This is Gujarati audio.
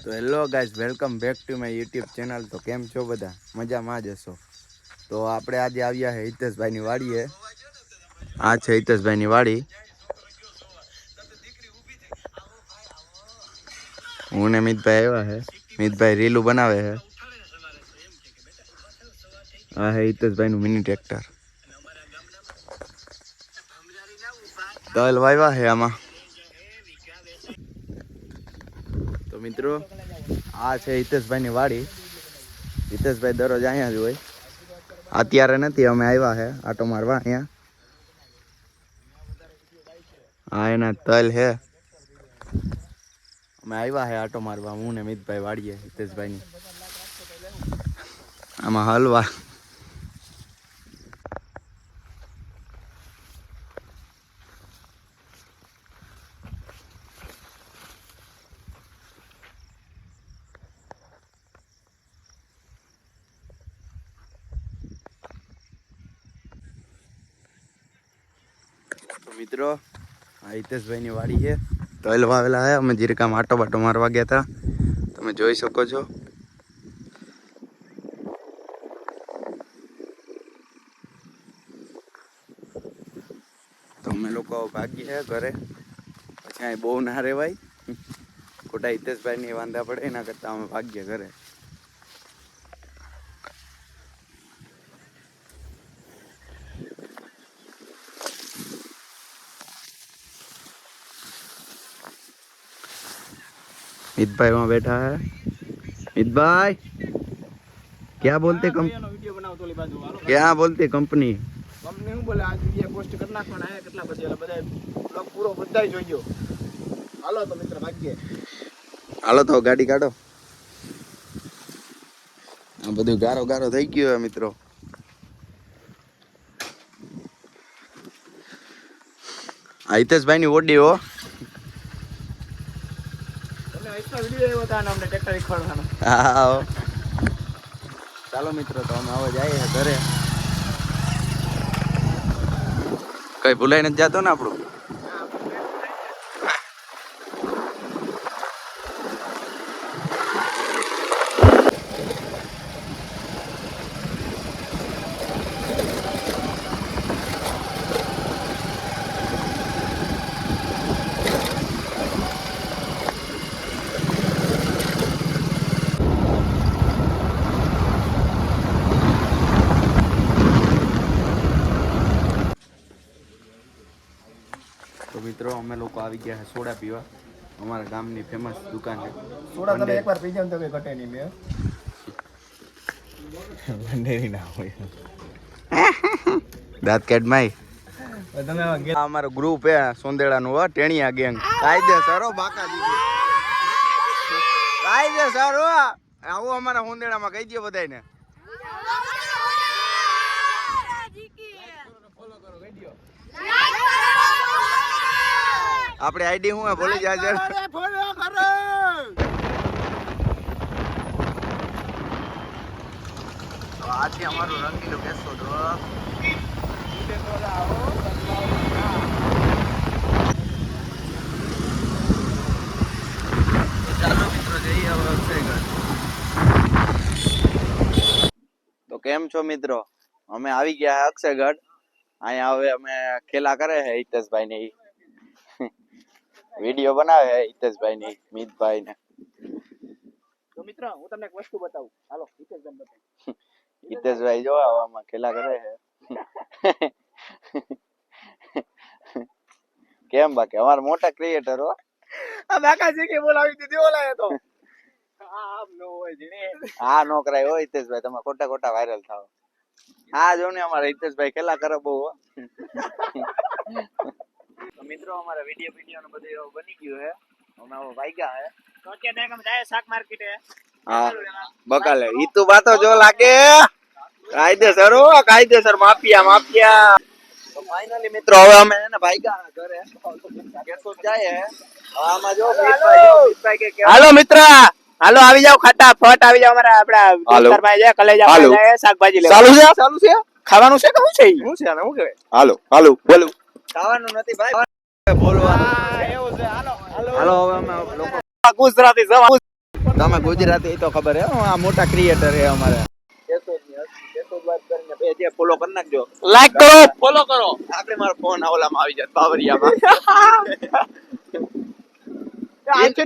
તો hello guys, welcome back to my YouTube channel. તો કેમ છો બધા? મજામાં જ હશો. તો આપણે આજે આવ્યા છે હિતેશભાઈની વાડીએ. આ છે હિતેશભાઈની વાડી. હું ને મિતભાઈ આવ્યા છે. મિતભાઈ રીલું બનાવે છે. આ છે હિતેશભાઈનું મિની ટ્રેક્ટર. તલ વાવ્યા છે આમાં. તો મિત્રો, આ છે હિતેશભાઈની વાડી. હિતેશભાઈ દરરોજ અહીંયા જ હોય. અત્યારે નથી, અમે આવ્યા છે આટો મારવા અહીંયા. હા, એના તલ છે. અમે આવ્યા છે આટો મારવા, હું ને મિતભાઈ વાડીએ હિતેશભાઈની. આમાં હલવા. તો મિત્રો, આ હિતેશભાઈની વાડી છે. તલ વાવેલા છે. અમે જીરકામાં આટો બાટો મારવા ગયા હતા, તમે જોઈ શકો છો. તો અમે લોકો ભાગીએ છે ઘરે. પછી અહીં બહુ ના રહેવાય, ખોટા હિતેશભાઈની વાંધા પડે, એના કરતાં અમે ભાગીએ ઘરે. मितभाई वहाँ बैठा है. मितभाई क्या बोलते क्या बोलते कंपनी કંપની હું બોલે, આ વિડિયો પોસ્ટ કરી નાખવાના આયા કેટલા પછી એટલે બધા બ્લોગ પૂરો બધાય જોઈજો. હાલો તો મિત્ર ભાગ્યે. હાલો તો ગાડી કાઢો. આ બધું ગારો ગારો થઈ ગયું હે મિત્રો. આ હિતેશભાઈ ની ઓડી હો. તમને એટલો વિડિયો આવ્યો હતા ને અમને ટ્રેક્ટર શીખવાડવાનો. હા, ચાલો મિત્રો, તો અમે હવે જઈએ ઘરે. કઈ ભૂલાઈ નથી જતો ને આપણું. તો મિત્રો, અમે લોકો આવી ગયા છે સોડા પીવા. અમારા ગામની ફેમસ દુકાન છે. સોડા તમે એકવાર પી જાવ તો કઈ ઘટે નહીં. મેં ભંડેરી ના હોય. દાંત કાઢ માય. તમે આ અમારો ગ્રુપ હે સોંદેડાનું, હો ટેણિયા ગેંગ. કાયદેસર હો બાકા દીધી. કાયદેસર હો. આવો અમારા સોંદેડામાં કહી દો બધાને. આપણે આઈડી હું ભૂલી જાય. ફોલો કરો. તો આજે અમારું રંગીલું બેસો તો ચાલો મિત્રો, જઈએ હવે અક્ષયગઢ. તો કેમ છો મિત્રો? અમે આવી ગયા અક્ષયગઢ. અહીંયા હવે અમે ખેલા કરે છે હિતેશભાઈ ને. વિડીયો બનાવે છે હિતેશભાઈ ની, મિતભાઈ ને. તો મિત્ર, હું તમને એક વસ્તુ બતાવું. હાલો હિતેશભાઈ બતાવું. હિતેશભાઈ જો આવામાં ખેલા કરે છે. કેમ બાકી અમારા મોટા ક્રિએટર હો. આ બાકા છે કે બોલાવી દીધી ઓલાએ તો. આમ નો હોય જીને. આ નો કરાય હો હિતેશભાઈ, તમે ખોટા ખોટા વાયરલ થાવ. આ જો ને અમારા હિતેશભાઈ ખેલા કરે બહુ. તો મિત્રો, અમારા વિડીયો નું બધું બની ગયું છે. અમે હવે વાગ્યા છે તો અત્યારે અમે જાય શાક માર્કેટે. હા બકાલે. ઈ તું બાતો જો લાગે. કાયદેસર હો, કાયદેસર. Mafia mafia. તો ફાઇનલી મિત્રો, હવે અમે એને ભાગ્યા ઘરે. કેસો જાય આમાં જો મિતભાઈ કે હાલો મિત્ર, હાલો આવી જાવ, ફટાફટ આવી જાવ. અમારા આપડા દોસ્તરભાઈ છે કલેજા જાય શાકભાજી લેવા. ચાલુ છે? ચાલુ છે. ખાવાનું છે કે શું છે? શું છે આને? શું કહેવાય? હાલો હાલો બોલો. ખાવાનું નથી ભાઈ, બોલવાનું. એવું છે. હાલો હાલો હાલો હવે અમે લોકો ગુજરાતી તમે ગુજરાતી તો ખબર હે આ મોટા ક્રિએટર હે અમારે કેશોદ વાત કરીને બે જે ફોલો કરી નાખજો લાઈક કરો, ફોલો કરો. આપણે મારો ફોન ઓલામાં આવી જાય બાવરિયામાં